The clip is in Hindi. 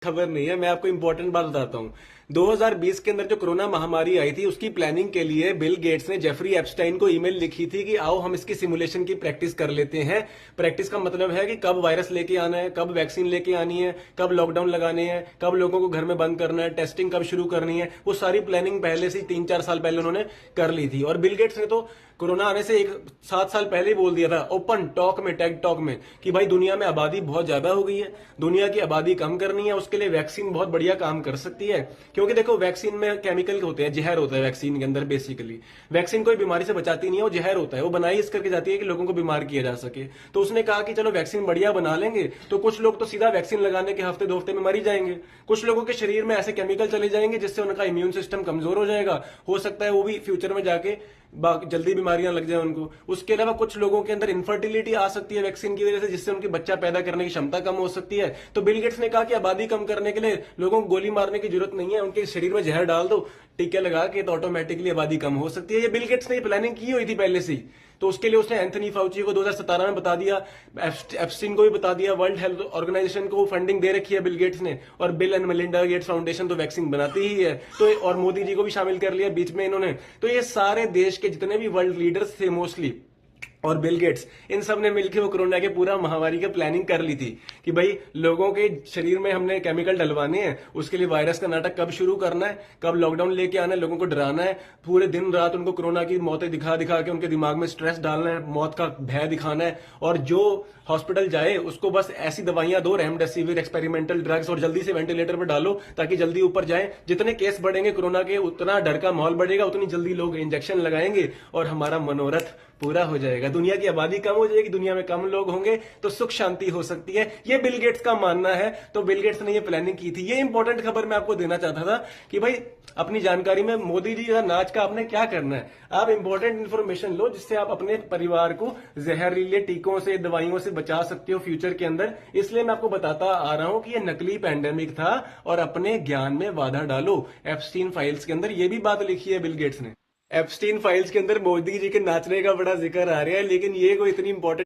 खबर नहीं है। मैं आपको इंपॉर्टेंट बात बताता हूँ। 2020 के अंदर जो कोरोना महामारी आई थी, उसकी प्लानिंग के लिए बिल गेट्स ने जेफरी एप्स्टाइन को ईमेल लिखी थी कि आओ हम इसकी सिमुलेशन की प्रैक्टिस कर लेते हैं। प्रैक्टिस का मतलब है कि कब वायरस लेके आना है, कब वैक्सीन लेके आनी है, कब लॉकडाउन लगाने हैं, कब लोगों को घर में बंद करना है, टेस्टिंग कब शुरू करनी है। वो सारी प्लानिंग पहले से 3-4 साल पहले उन्होंने कर ली थी। और बिल गेट्स ने तो कोरोना आने से 7 साल पहले ही बोल दिया था ओपन टॉक में, टेक टॉक में, कि भाई दुनिया में आबादी बहुत ज्यादा हो गई है, दुनिया की आबादी कम करनी है, उसके लिए वैक्सीन बहुत बढ़िया काम कर सकती है। क्योंकि देखो, वैक्सीन में केमिकल होते हैं, जहर होता है वैक्सीन के अंदर। बेसिकली वैक्सीन कोई बीमारी से बचाती नहीं है, वो जहर होता है। वो बनाई इस करके जाती है कि लोगों को बीमार किया जा सके। तो उसने कहा कि चलो वैक्सीन बढ़िया बना लेंगे, तो कुछ लोग तो सीधा वैक्सीन लगाने के हफ्ते 2 हफ्ते में मर ही जाएंगे। कुछ लोगों के शरीर में ऐसे केमिकल चले जाएंगे जिससे उनका इम्यून सिस्टम कमजोर हो जाएगा। हो सकता है वो भी फ्यूचर में जाके जल्दी बीमारियां लग जाए उनको। उसके अलावा कुछ लोगों के अंदर इनफर्टिलिटी आ सकती है वैक्सीन की वजह से, जिससे उनकी बच्चा पैदा करने की क्षमता कम हो सकती है। तो बिल गेट्स ने कहा कि आबादी कम करने के लिए लोगों को गोली मारने की जरूरत नहीं है, उनके शरीर में जहर डाल दो, टीके लगा के, तो ऑटोमेटिकली आबादी कम हो सकती है। ये बिल गेट्स ने प्लानिंग की हुई थी पहले से ही। तो उसके लिए उसने एंथनी फाउची को 2017 में बता दिया, एप्स्टीन को भी बता दिया, वर्ल्ड हेल्थ ऑर्गेनाइजेशन को फंडिंग दे रखी है बिल गेट्स ने। और bill and Melinda Gates foundation तो वैक्सीन बनाती ही है। तो और मोदी जी को भी शामिल कर लिया बीच में इन्होंने। तो ये सारे देश के जितने भी वर्ल्ड लीडर्स थे मोस्टली, और बिल गेट्स, इन सब ने मिलकर वो कोरोना के पूरा महामारी की प्लानिंग कर ली थी कि भाई लोगों के शरीर में हमने केमिकल डलवाने हैं, उसके लिए वायरस का नाटक कब शुरू करना है, कब लॉकडाउन लेके आना है, लोगों को डराना है, पूरे दिन रात उनको कोरोना की मौतें दिखा दिखा के उनके दिमाग में स्ट्रेस डालना है, मौत का भय दिखाना है। और जो हॉस्पिटल जाए उसको बस ऐसी दवाइयां दो, रेमडेसिविर, एक्सपेरिमेंटल ड्रग्स, और जल्दी से वेंटिलेटर पर डालो ताकि जल्दी ऊपर जाए। जितने केस बढ़ेंगे कोरोना के, उतना डर का माहौल बढ़ेगा, उतनी जल्दी लोग इंजेक्शन लगाएंगे और हमारा मनोरथ पूरा हो जाएगा। दुनिया की आबादी कम हो जाएगी, दुनिया में कम लोग होंगे, तो सुख शांति हो सकती है। ये बिल गेट्स का मानना है। तो बिल गेट्स ने ये प्लानिंग की थी। ये इंपॉर्टेंट खबर मैं आपको देना चाहता था कि भाई अपनी जानकारी में मोदी जी का नाच का आपने क्या करना है। आप इंपॉर्टेंट इंफॉर्मेशन लो जिससे आप अपने परिवार को जहरीले टीकों से, दवाइयों से बचा सकते हो फ्यूचर के अंदर। इसलिए मैं आपको बताता आ रहा हूं कि ये नकली पैंडेमिक था और अपने ज्ञान में बाधा डालो। एप्स्टीन फाइल्स के अंदर ये भी बात लिखी है बिल गेट्स ने। एप्स्टीन फाइल्स के अंदर मोदी जी के नाचने का बड़ा जिक्र आ रहा है, लेकिन ये कोई इतनी इंपॉर्टेंट